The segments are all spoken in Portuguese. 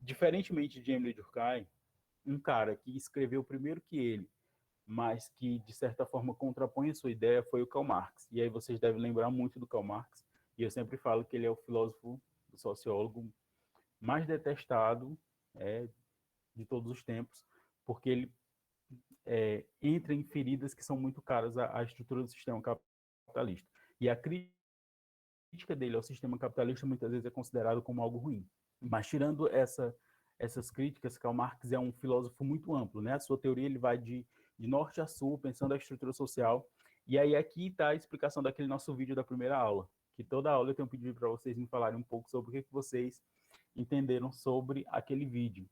Diferentemente de Emile Durkheim, um cara que escreveu primeiro que ele, mas que, de certa forma, contrapõe a sua ideia, foi o Karl Marx. E aí vocês devem lembrar muito do Karl Marx, e eu sempre falo que ele é o filósofo, o sociólogo mais detestado de todos os tempos, porque ele entra em feridas que são muito caras à estrutura do sistema capitalista. E a crítica dele ao sistema capitalista muitas vezes é considerado como algo ruim. Mas tirando essas críticas, Karl Marx é um filósofo muito amplo, né? A sua teoria ele vai de norte a sul, pensando a estrutura social. E aí aqui está a explicação daquele nosso vídeo da primeira aula, que toda aula eu tenho pedido para vocês me falarem um pouco sobre o que vocês entenderam sobre aquele vídeo.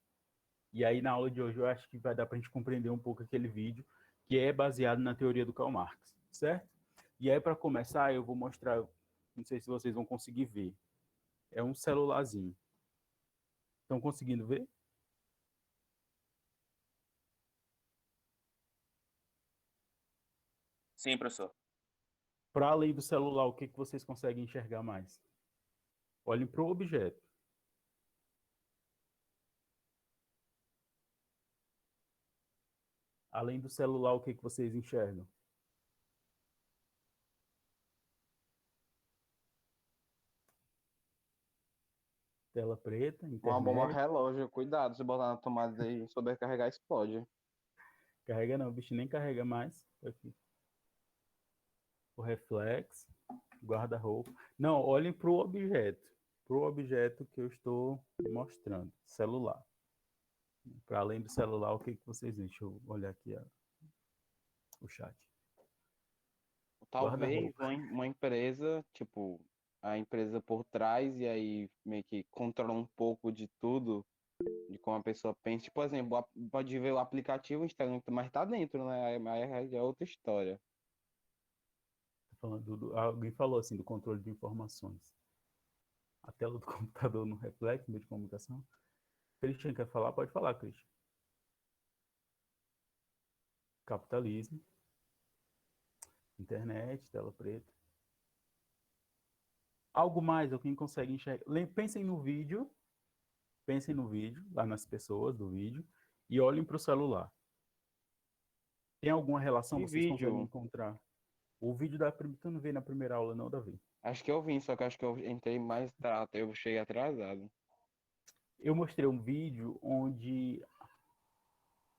E aí na aula de hoje eu acho que vai dar para a gente compreender um pouco aquele vídeo, que é baseado na teoria do Karl Marx, certo? E aí para começar eu vou mostrar, não sei se vocês vão conseguir ver, é um celularzinho. Estão conseguindo ver? Sim, professor. Para além do celular, o que vocês conseguem enxergar mais? Olhem para o objeto. Além do celular, o que vocês enxergam? Tela preta, Uma bomba internet. relógio, cuidado, se botar na tomada e sobrecarregar, explode. Carrega não, o bicho nem carrega mais. Aqui. O reflexo, guarda-roupa. Não, olhem para o objeto. Para o objeto que eu estou mostrando. Celular. Para além do celular, o que vocês veem? Deixa eu olhar aqui o chat. Talvez Guarda-roupa. uma empresa, tipo, a empresa por trás, e aí meio que controla um pouco de tudo, de como a pessoa pensa. Tipo, por exemplo, pode ver o aplicativo, o Instagram, mas tá dentro, né? Aí é outra história. Falando alguém falou assim do controle de informações. A tela do computador não reflete meio de comunicação. Christian quer falar? Pode falar, Christian. Capitalismo, internet, tela preta. Algo mais, alguém consegue enxergar? Pensem no vídeo, lá nas pessoas do vídeo, e olhem para o celular. Tem alguma relação? E Vocês conseguem vídeo, encontrar? O vídeo da tu não veio na primeira aula, não, Davi? acho que eu vim, só que acho que eu entrei mais tarde, eu cheguei atrasado. Eu mostrei um vídeo onde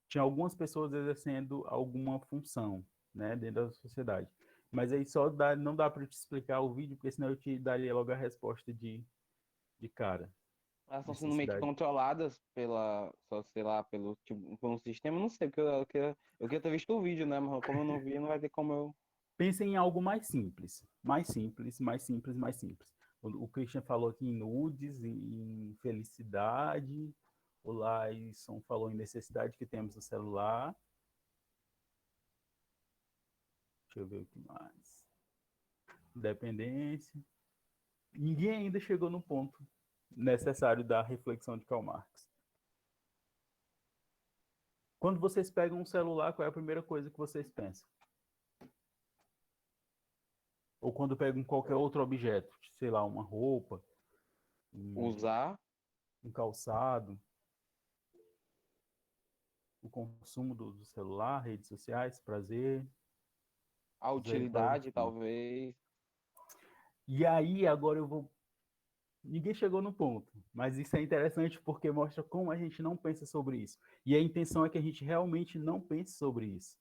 tinha algumas pessoas exercendo alguma função, né, dentro da sociedade. Mas aí não dá para te explicar o vídeo, porque senão eu te daria logo a resposta de cara. Elas estão sendo meio que Necessidade. controladas pela, só sei lá, pelo, tipo, por um sistema, não sei, porque eu queria ter visto o vídeo, né? Mas como eu não vi, não vai ter como eu. Pense em algo mais simples. Mais simples, mais simples, mais simples. O Christian falou aqui em nudes, em felicidade. O Laison falou em necessidade que temos no celular. Deixa eu ver o que mais. Dependência. Ninguém ainda chegou no ponto necessário da reflexão de Karl Marx. Quando vocês pegam um celular, qual é a primeira coisa que vocês pensam? Ou quando pegam qualquer outro objeto, sei lá, uma roupa, Usar um calçado, o consumo do celular, redes sociais, prazer, a os veículos. utilidade, talvez. E aí, agora eu vou. Ninguém chegou no ponto, mas isso é interessante porque mostra como a gente não pensa sobre isso. E a intenção é que a gente realmente não pense sobre isso.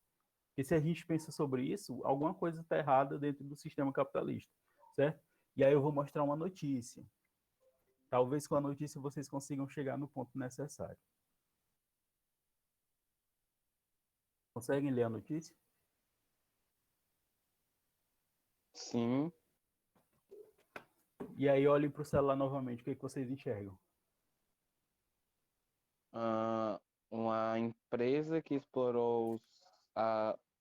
Porque se a gente pensa sobre isso, alguma coisa está errada dentro do sistema capitalista, certo? E aí eu vou mostrar uma notícia. Talvez com a notícia vocês consigam chegar no ponto necessário. Conseguem ler a notícia? Sim, E aí olhem para o celular novamente, o que vocês enxergam? ah, uma empresa que explorou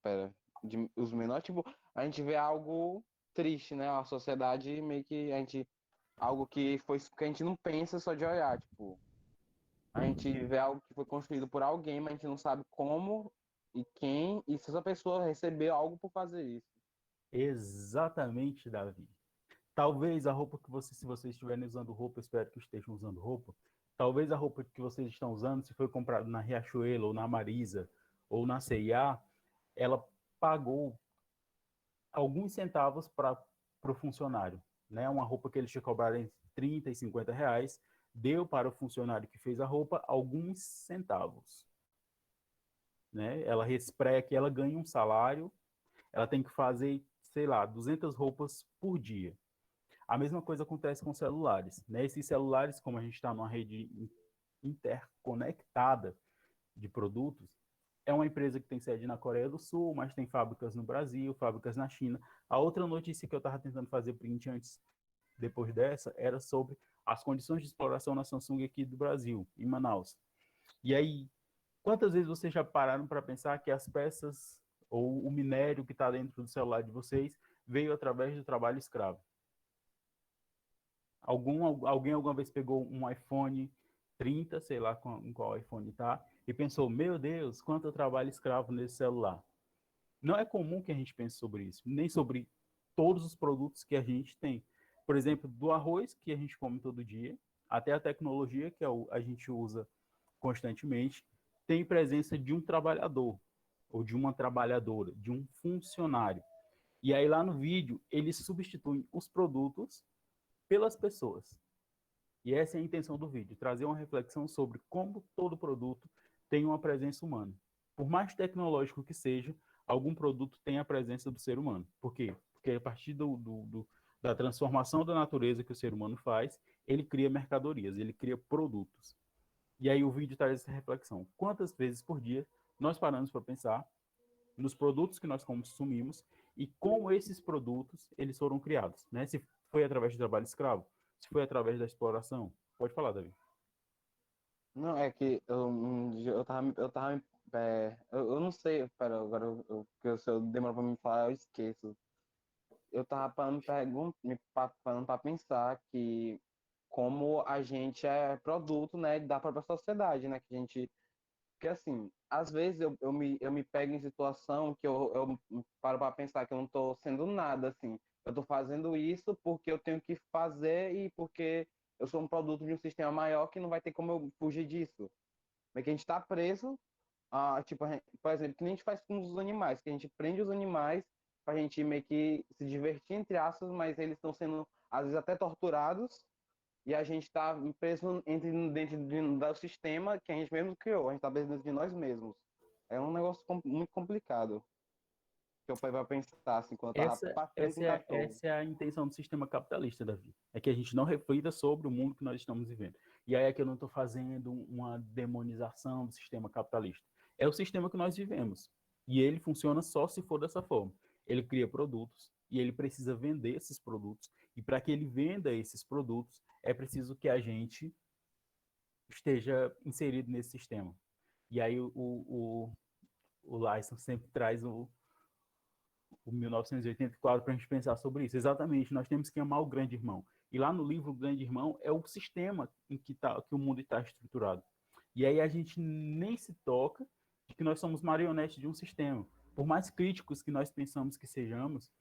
pera, os menores, tipo, a gente vê algo triste, né? A sociedade meio que algo que foi que a gente não pensa só de olhar, tipo, a gente vê algo que foi construído por alguém, mas a gente não sabe como e quem, e se essa pessoa recebeu algo por fazer isso. Exatamente, Davi. Talvez a roupa que você, se vocês estiverem usando roupa, eu espero que estejam usando roupa, Talvez a roupa que vocês estão usando, se foi comprada na Riachuelo, ou na Marisa, ou na C&A, ela pagou alguns centavos para o funcionário, né? Uma roupa que eles te cobraram entre 30 e 50 reais, deu para o funcionário que fez a roupa alguns centavos, né? Ela respreia que ela ganha um salário, ela tem que fazer, sei lá, 200 roupas por dia. A mesma coisa acontece com celulares, né? Esses celulares, como a gente está numa rede interconectada de produtos, é uma empresa que tem sede na Coreia do Sul, mas tem fábricas no Brasil, fábricas na China. A outra notícia que eu estava tentando fazer print antes, depois dessa, era sobre as condições de exploração na Samsung aqui do Brasil, em Manaus. E aí, quantas vezes vocês já pararam para pensar que as peças ou o minério que está dentro do celular de vocês veio através do trabalho escravo? Alguém alguma vez pegou um iPhone 30, sei lá em qual iPhone tá, e pensou, meu Deus, quanto trabalho escravo nesse celular. Não é comum que a gente pense sobre isso, nem sobre todos os produtos que a gente tem. Por exemplo, do arroz que a gente come todo dia, até a tecnologia que a gente usa constantemente, tem presença de um trabalhador, ou de uma trabalhadora, de um funcionário. E aí lá no vídeo, eles substituem os produtos pelas pessoas. E essa é a intenção do vídeo, trazer uma reflexão sobre como todo produto tem uma presença humana. Por mais tecnológico que seja, algum produto tem a presença do ser humano. Por quê? Porque a partir da transformação da natureza que o ser humano faz, ele cria mercadorias, ele cria produtos. E aí o vídeo traz essa reflexão. Quantas vezes por dia nós paramos para pensar nos produtos que nós consumimos e como esses produtos eles foram criados, né? Se foi através do trabalho escravo, se foi através da exploração. Pode falar, Davi. Não, é que eu não sei, pera, agora porque se eu demoro pra me falar, eu esqueço. Eu tava parando pra pensar que como a gente é produto, né, da própria sociedade, né, que a gente, porque assim, às vezes eu me pego em situação que eu paro pra pensar que eu não tô sendo nada, assim, eu tô fazendo isso porque eu tenho que fazer e porque eu sou um produto de um sistema maior que não vai ter como eu fugir disso. É que a gente tá preso tipo, por exemplo, que nem a gente faz com os animais, que a gente prende os animais pra gente meio que se divertir, entre aspas, mas eles estão sendo, às vezes, até torturados, e a gente tá preso do sistema que a gente mesmo criou, a gente tá preso dentro de nós mesmos. É um negócio muito complicado, que eu parei pra pensar, assim, quando eu tava Essa, pra frente essa, do é, cachorro. essa é a intenção do sistema capitalista, Davi. É que a gente não reflita sobre o mundo que nós estamos vivendo. E aí é que eu não estou fazendo uma demonização do sistema capitalista. É o sistema que nós vivemos. E ele funciona só se for dessa forma. Ele cria produtos e ele precisa vender esses produtos. E para que ele venda esses produtos, é preciso que a gente esteja inserido nesse sistema. E aí o Lyson sempre traz o 1984 para a gente pensar sobre isso. Exatamente, nós temos que amar o grande irmão. E lá no livro, o grande irmão é o sistema em que o mundo está estruturado. E aí a gente nem se toca de que nós somos marionetes de um sistema. Por mais críticos que nós pensamos que sejamos,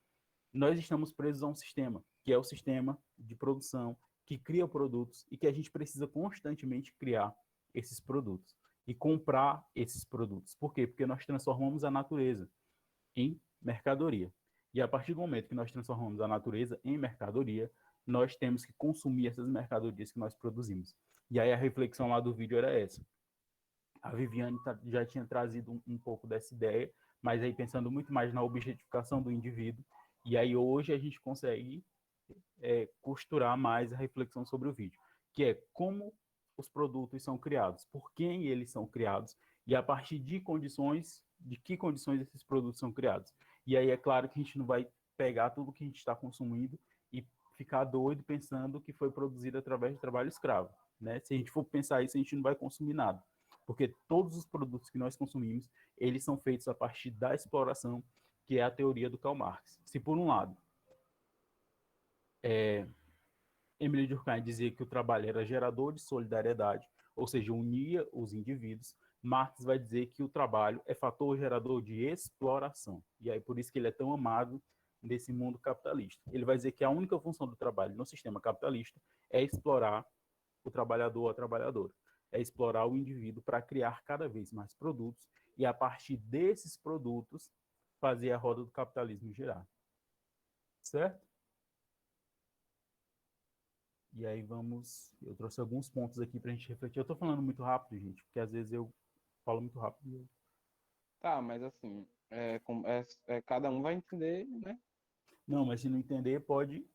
nós estamos presos a um sistema, que é o sistema de produção, que cria produtos e que a gente precisa constantemente criar esses produtos e comprar esses produtos. Por quê? Porque nós transformamos a natureza em mercadoria. E a partir do momento que nós transformamos a natureza em mercadoria, nós temos que consumir essas mercadorias que nós produzimos. E aí a reflexão lá do vídeo era essa. A Viviane já tinha trazido um pouco dessa ideia, mas aí pensando muito mais na objetificação do indivíduo. E aí hoje a gente consegue costurar mais a reflexão sobre o vídeo, que é como os produtos são criados, por quem eles são criados e a partir de que condições esses produtos são criados. E aí é claro que a gente não vai pegar tudo que a gente está consumindo e ficar doido pensando que foi produzido através de trabalho escravo, né? Se a gente for pensar isso, a gente não vai consumir nada, porque todos os produtos que nós consumimos, eles são feitos a partir da exploração, que é a teoria do Karl Marx. Se por um lado Emily Durkheim dizia que o trabalho era gerador de solidariedade, ou seja, unia os indivíduos. Marx vai dizer que o trabalho é fator gerador de exploração. E aí por isso que ele é tão amado nesse mundo capitalista. Ele vai dizer que a única função do trabalho no sistema capitalista é explorar o trabalhador ou a trabalhadora. É explorar o indivíduo para criar cada vez mais produtos e, a partir desses produtos, fazer a roda do capitalismo girar. Certo? E aí vamos. Eu trouxe alguns pontos aqui para a gente refletir. Eu estou falando muito rápido, gente, porque às vezes eu falo muito rápido. Tá, mas assim, cada um vai entender, né? Não, mas se não entender, pode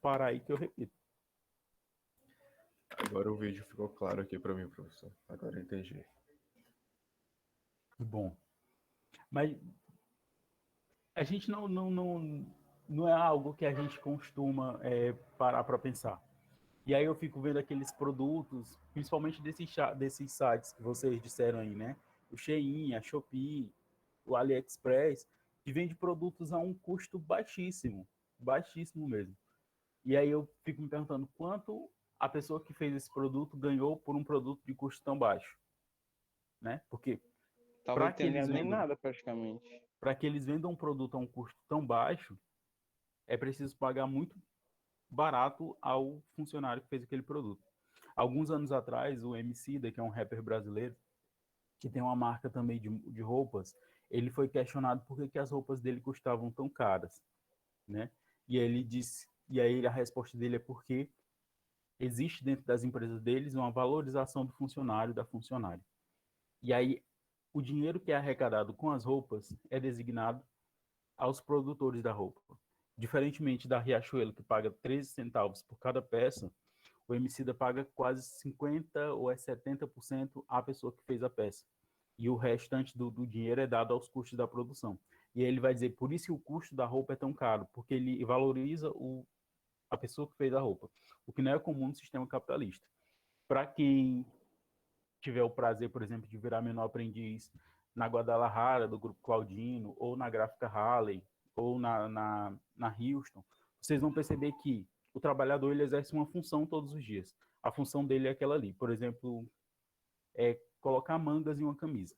parar aí que eu repito. Agora o vídeo ficou claro aqui para mim, professor. Agora eu entendi. Bom, mas a gente não é algo que a gente costuma parar para pensar. E aí eu fico vendo aqueles produtos, principalmente desses sites que vocês disseram aí, né? O Shein, a Shopee, o AliExpress, que vende produtos a um custo baixíssimo, baixíssimo mesmo. E aí eu fico me perguntando quanto a pessoa que fez esse produto ganhou por um produto de custo tão baixo, né? Porque para Talvez que tenha eles nem vendam, nada praticamente. para que eles vendam um produto a um custo tão baixo, é preciso pagar muito barato ao funcionário que fez aquele produto. Alguns anos atrás, o Emicida, que é um rapper brasileiro, que tem uma marca também de roupas, ele foi questionado por que as roupas dele custavam tão caras, né? E ele disse, e aí a resposta dele é porque existe dentro das empresas deles uma valorização do funcionário, da funcionária. E aí o dinheiro que é arrecadado com as roupas é designado aos produtores da roupa. Diferentemente da Riachuelo, que paga 13 centavos por cada peça, o Emicida paga quase 50% ou 70% à pessoa que fez a peça. E o restante do dinheiro é dado aos custos da produção. E aí ele vai dizer, por isso que o custo da roupa é tão caro, porque ele valoriza a pessoa que fez a roupa, o que não é comum no sistema capitalista. Para quem tiver o prazer, por exemplo, de virar menor aprendiz na Guadalajara, do Grupo Claudino, ou na Gráfica Halley, ou na Houston, vocês vão perceber que o trabalhador ele exerce uma função todos os dias. A função dele é aquela ali. Por exemplo, é colocar mangas em uma camisa.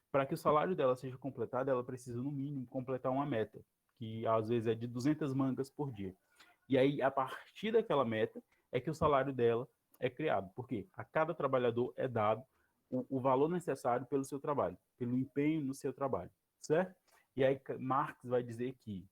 Para que o salário dela seja completado, ela precisa, no mínimo, completar uma meta, que às vezes é de 200 mangas por dia. E aí, a partir daquela meta, é que o salário dela é criado. Porque a cada trabalhador é dado o valor necessário pelo seu trabalho, pelo empenho no seu trabalho, certo? E aí, Marx vai dizer que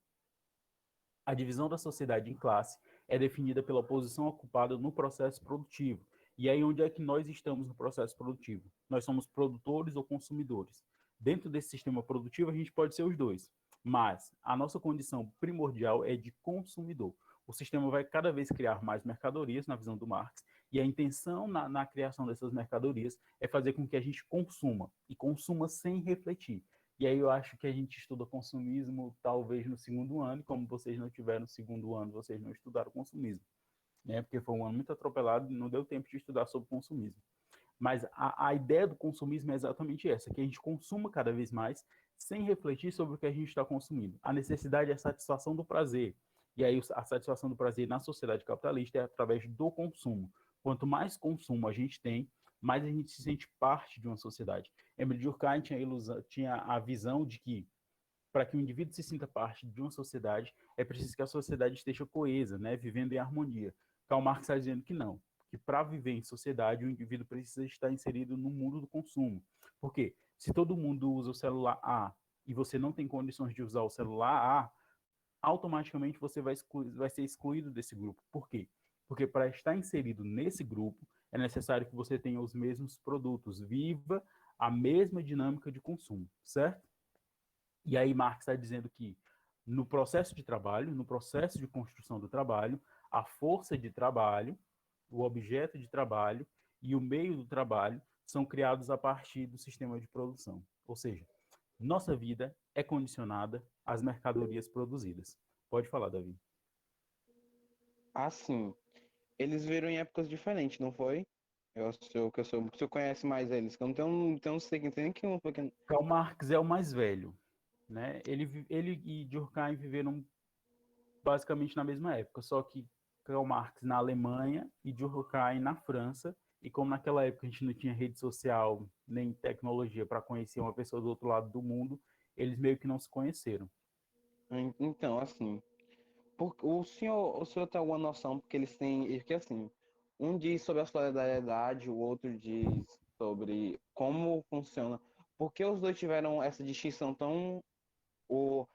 a divisão da sociedade em classe é definida pela posição ocupada no processo produtivo. E aí, onde é que nós estamos no processo produtivo? Nós somos produtores ou consumidores. Dentro desse sistema produtivo, a gente pode ser os dois, mas a nossa condição primordial é de consumidor. O sistema vai cada vez criar mais mercadorias, na visão do Marx, e a intenção na criação dessas mercadorias é fazer com que a gente consuma, e consuma sem refletir. E aí eu acho que a gente estuda consumismo talvez no segundo ano, e como vocês não tiveram no segundo ano, vocês não estudaram consumismo, né? Porque foi um ano muito atropelado e não deu tempo de estudar sobre consumismo. Mas a ideia do consumismo é exatamente essa, que a gente consuma cada vez mais sem refletir sobre o que a gente está consumindo. A necessidade é a satisfação do prazer. E aí a satisfação do prazer na sociedade capitalista é através do consumo. Quanto mais consumo a gente tem, mais a gente se sente parte de uma sociedade. Emile Durkheim tinha a visão de que para que o indivíduo se sinta parte de uma sociedade, é preciso que a sociedade esteja coesa, né, vivendo em harmonia. Karl Marx está dizendo que não, que para viver em sociedade, o indivíduo precisa estar inserido no mundo do consumo. Por quê? Se todo mundo usa o celular A e você não tem condições de usar o celular A, automaticamente você vai ser excluído desse grupo. Por quê? Porque para estar inserido nesse grupo, é necessário que você tenha os mesmos produtos, viva a mesma dinâmica de consumo, certo? E aí Marx está dizendo que no processo de trabalho, no processo de construção do trabalho, a força de trabalho, o objeto de trabalho e o meio do trabalho são criados a partir do sistema de produção. Ou seja, nossa vida é condicionada às mercadorias produzidas. Pode falar, Davi. Assim, eles viram em épocas diferentes, não foi? Você conhece mais eles, que eu não sei quem tem que um foi que... Karl Marx é o mais velho, né? Ele e Durkheim viveram basicamente na mesma época, só que Karl Marx na Alemanha e Durkheim na França, e como naquela época a gente não tinha rede social nem tecnologia para conhecer uma pessoa do outro lado do mundo, eles meio que não se conheceram. Então, assim, o senhor tem alguma noção, porque eles têm, porque assim, um diz sobre a solidariedade, o outro diz sobre como funciona. Por que os dois tiveram essa distinção tão, o,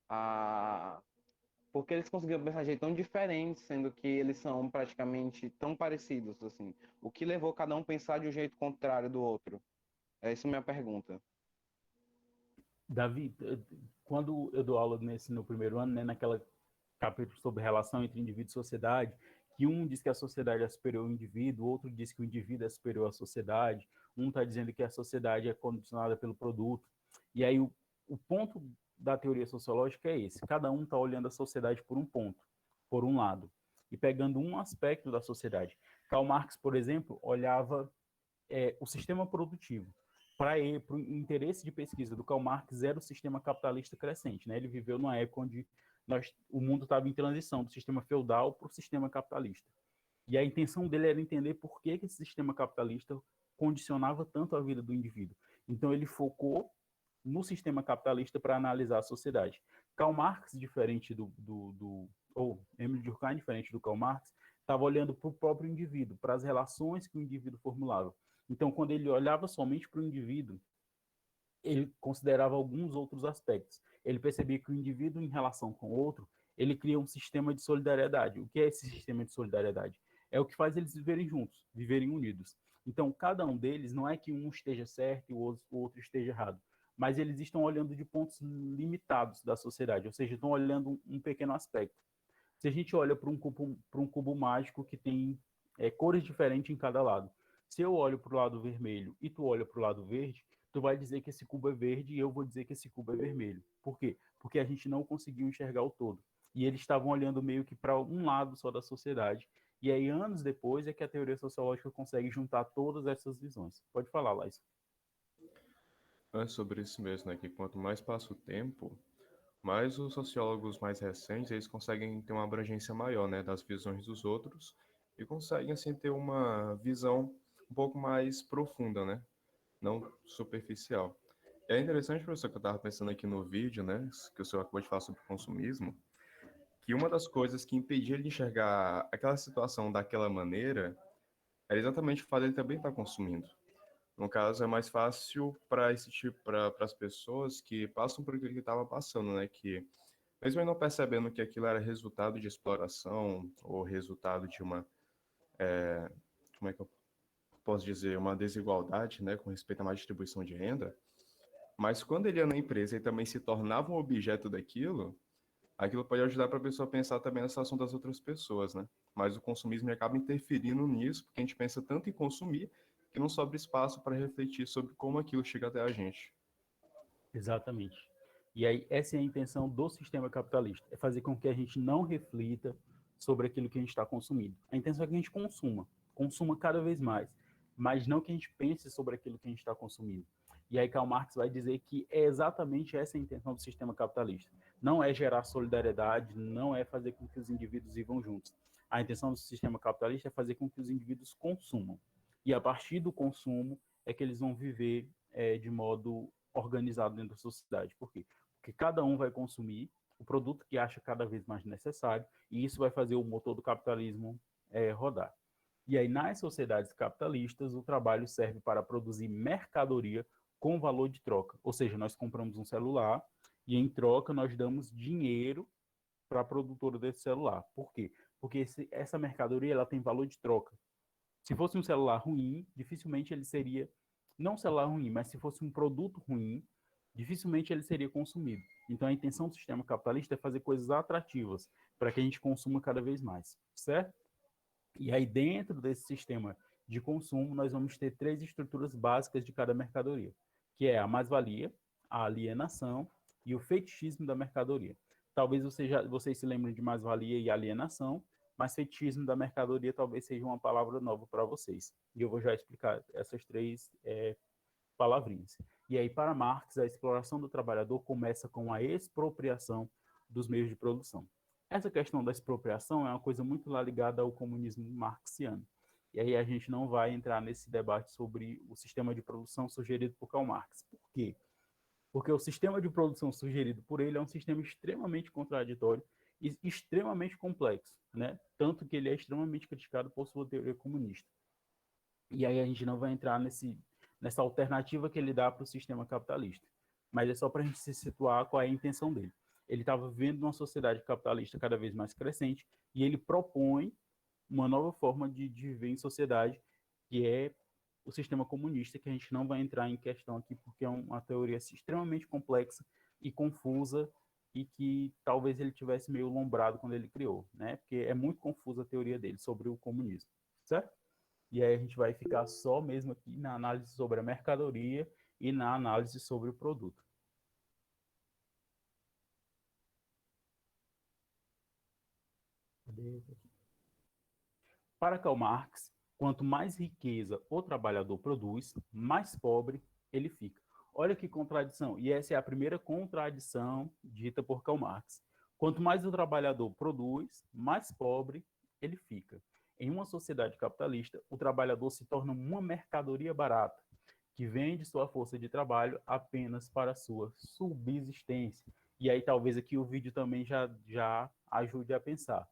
a, porque eles conseguiram pensar de jeito tão diferente, sendo que eles são praticamente tão parecidos, assim. O que levou cada um a pensar de um jeito contrário do outro? Essa é a minha pergunta. Davi, quando eu dou aula no primeiro ano, né, naquela capítulo sobre relação entre indivíduo e sociedade, que um diz que a sociedade é superior ao indivíduo, o outro diz que o indivíduo é superior à sociedade, um está dizendo que a sociedade é condicionada pelo produto. E aí o ponto da teoria sociológica é esse: cada um está olhando a sociedade por um ponto, por um lado, e pegando um aspecto da sociedade. Karl Marx, por exemplo, olhava o sistema produtivo. Para o interesse de pesquisa do Karl Marx era o sistema capitalista crescente. Né? Ele viveu numa época onde o mundo estava em transição do sistema feudal para o sistema capitalista. E a intenção dele era entender por que esse sistema capitalista condicionava tanto a vida do indivíduo. Então ele focou no sistema capitalista para analisar a sociedade. Karl Marx, diferente ou Emile Durkheim, diferente do Karl Marx, estava olhando para o próprio indivíduo, para as relações que o indivíduo formulava. Então, quando ele olhava somente para o indivíduo, ele considerava alguns outros aspectos. Ele percebia que o indivíduo, em relação com o outro, ele cria um sistema de solidariedade. O que é esse sistema de solidariedade? É o que faz eles viverem juntos, viverem unidos. Então, cada um deles não é que um esteja certo e o outro esteja errado, mas eles estão olhando de pontos limitados da sociedade, ou seja, estão olhando um pequeno aspecto. Se a gente olha para um cubo mágico que tem cores diferentes em cada lado, se eu olho para o lado vermelho e tu olha para o lado verde, tu vai dizer que esse cubo é verde e eu vou dizer que esse cubo é vermelho. Por quê? Porque a gente não conseguiu enxergar o todo. E eles estavam olhando meio que para um lado só da sociedade. E aí, anos depois, é que a teoria sociológica consegue juntar todas essas visões. Pode falar, Laís. É sobre isso mesmo, né? Que quanto mais passa o tempo, mais os sociólogos mais recentes, eles conseguem ter uma abrangência maior, né? Das visões dos outros e conseguem, assim, ter uma visão um pouco mais profunda, né? Não superficial. É interessante, professor, que eu estava pensando aqui no vídeo, né? Que o senhor acabou de falar sobre consumismo, que uma das coisas que impedia ele de enxergar aquela situação daquela maneira era exatamente o fato de ele também estar consumindo. No caso, é mais fácil para esse tipo, para as pessoas que passam por aquilo que ele estava passando, né? Que mesmo ele não percebendo que aquilo era resultado de exploração ou resultado de uma, como é que eu posso dizer, uma desigualdade, né, com respeito a uma distribuição de renda, mas quando ele ia na empresa e também se tornava um objeto daquilo, aquilo pode ajudar para a pessoa a pensar também na situação das outras pessoas, né? Mas o consumismo acaba interferindo nisso, porque a gente pensa tanto em consumir que não sobra espaço para refletir sobre como aquilo chega até a gente. Exatamente. E aí, essa é a intenção do sistema capitalista, é fazer com que a gente não reflita sobre aquilo que a gente está consumindo. A intenção é que a gente consuma cada vez mais, mas não que a gente pense sobre aquilo que a gente está consumindo. E aí Karl Marx vai dizer que é exatamente essa a intenção do sistema capitalista. Não é gerar solidariedade, não é fazer com que os indivíduos vivam juntos. A intenção do sistema capitalista é fazer com que os indivíduos consumam. E a partir do consumo é que eles vão viver de modo organizado dentro da sociedade. Por quê? Porque cada um vai consumir o produto que acha cada vez mais necessário e isso vai fazer o motor do capitalismo rodar. E aí, nas sociedades capitalistas, o trabalho serve para produzir mercadoria com valor de troca. Ou seja, nós compramos um celular e, em troca, nós damos dinheiro para a produtora desse celular. Por quê? Porque essa mercadoria ela tem valor de troca. Se fosse um celular ruim, dificilmente ele seria, não um celular ruim, mas se fosse um produto ruim, dificilmente ele seria consumido. Então a intenção do sistema capitalista é fazer coisas atrativas para que a gente consuma cada vez mais, certo? E aí dentro desse sistema de consumo nós vamos ter três estruturas básicas de cada mercadoria, que é a mais-valia, a alienação e o fetichismo da mercadoria. Talvez vocês se lembrem de mais-valia e alienação, mas fetichismo da mercadoria talvez seja uma palavra nova para vocês. E eu vou já explicar essas três palavrinhas. E aí, para Marx, a exploração do trabalhador começa com a expropriação dos meios de produção. Essa questão da expropriação é uma coisa muito lá ligada ao comunismo marxiano. E aí a gente não vai entrar nesse debate sobre o sistema de produção sugerido por Karl Marx. Por quê? Porque o sistema de produção sugerido por ele é um sistema extremamente contraditório extremamente complexo, né? Tanto que ele é extremamente criticado por sua teoria comunista. E aí a gente não vai entrar nessa alternativa que ele dá para o sistema capitalista. Mas é só para a gente se situar qual é a intenção dele. Ele estava vivendo numa sociedade capitalista cada vez mais crescente e ele propõe uma nova forma de viver em sociedade, que é o sistema comunista, que a gente não vai entrar em questão aqui, porque é uma teoria extremamente complexa e confusa, e que talvez ele tivesse meio lombrado quando ele criou, né? Porque é muito confusa a teoria dele sobre o comunismo, certo? E aí a gente vai ficar só mesmo aqui na análise sobre a mercadoria e na análise sobre o produto. Para Karl Marx, quanto mais riqueza o trabalhador produz, mais pobre ele fica. Olha que contradição. E essa é a primeira contradição dita por Karl Marx. Quanto mais o trabalhador produz, mais pobre ele fica. Em uma sociedade capitalista, o trabalhador se torna uma mercadoria barata, que vende sua força de trabalho apenas para sua subsistência. E aí talvez aqui o vídeo também já ajude a pensar.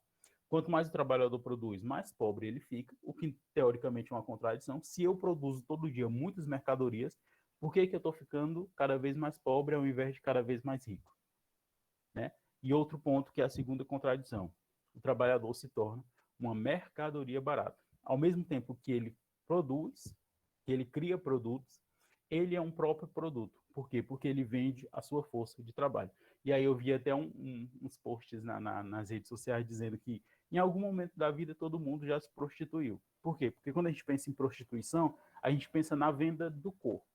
Quanto mais o trabalhador produz, mais pobre ele fica, o que teoricamente é uma contradição. Se eu produzo todo dia muitas mercadorias, por que eu estou ficando cada vez mais pobre ao invés de cada vez mais rico? Né? E outro ponto que é a segunda contradição. O trabalhador se torna uma mercadoria barata. Ao mesmo tempo que ele produz, que ele cria produtos, ele é um próprio produto. Por quê? Porque ele vende a sua força de trabalho. E aí eu vi até uns posts nas redes sociais dizendo que em algum momento da vida todo mundo já se prostituiu. Por quê? Porque quando a gente pensa em prostituição, a gente pensa na venda do corpo.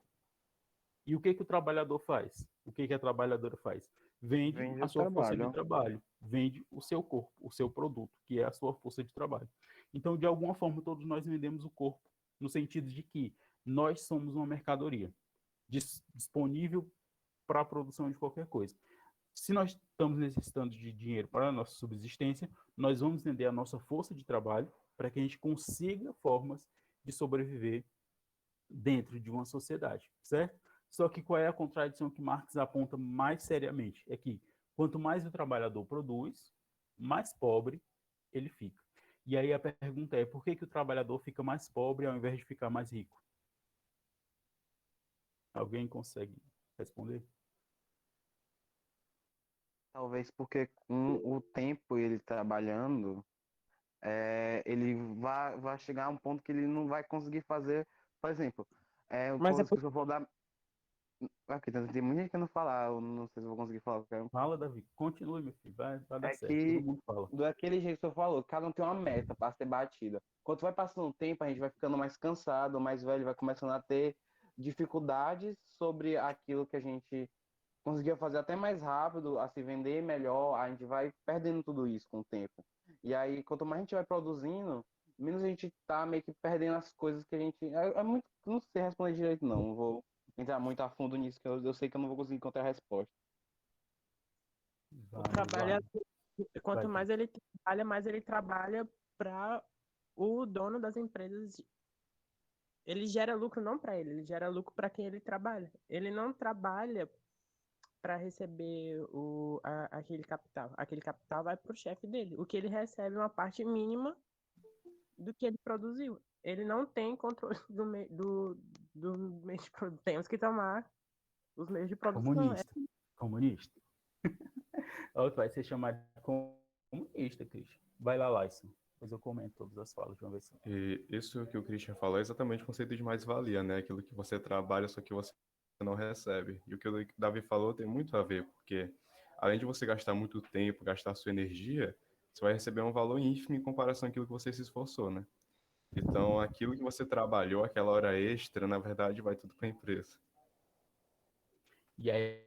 E o que o trabalhador faz? O que a trabalhadora faz? Vende a o sua força de trabalho. trabalho, vende o seu corpo, o seu produto, que é a sua força de trabalho. Então, de alguma forma, todos nós vendemos o corpo, no sentido de que nós somos uma mercadoria disponível para a produção de qualquer coisa. Se nós estamos necessitando de dinheiro para a nossa subsistência, nós vamos vender a nossa força de trabalho para que a gente consiga formas de sobreviver dentro de uma sociedade, certo? Só que qual é a contradição que Marx aponta mais seriamente? É que quanto mais o trabalhador produz, mais pobre ele fica. E aí a pergunta é, por que o trabalhador fica mais pobre ao invés de ficar mais rico? Alguém consegue responder? Talvez porque com o tempo ele trabalhando, ele vai chegar a um ponto que ele não vai conseguir fazer, por exemplo, Mas é se eu for dar. Aqui, tem muita gente que não falar, eu não sei se eu vou conseguir falar o que eu quero. Fala, Davi. Continue, meu filho. Vai dar É certo. Todo que, mundo fala. daquele jeito que você falou, cada um tem uma meta para ser batida. Quando vai passando o tempo, a gente vai ficando mais cansado, mais velho, vai começando a ter dificuldades sobre aquilo que a gente conseguia fazer até mais rápido, a se vender melhor, a gente vai perdendo tudo isso com o tempo. E aí, quanto mais a gente vai produzindo, menos a gente tá meio que perdendo as coisas que a gente. É muito. Não sei responder direito, não. Não vou entrar muito a fundo nisso, que eu sei que eu não vou conseguir encontrar a resposta. o Vai. trabalhador, Vai. quanto mais ele trabalha para o dono das empresas. Ele gera lucro não para ele, ele gera lucro para quem ele trabalha. Ele não trabalha para receber aquele capital. Aquele capital vai para o chefe dele. O que ele recebe é uma parte mínima do que ele produziu. Ele não tem controle do meio de produção. Temos que tomar os meios de produção. Comunista. Comunista. Vai ser chamado de comunista, Christian. Vai lá, Laison. Depois eu comento todas as falas de uma vez só. E isso que o Christian falou é exatamente o conceito de mais-valia, né? Aquilo que você trabalha, só que você não recebe. E o que o Davi falou tem muito a ver, porque além de você gastar muito tempo, gastar sua energia, você vai receber um valor ínfimo em comparação àquilo que você se esforçou, né? Então, aquilo que você trabalhou, aquela hora extra, na verdade, vai tudo para a empresa. E aí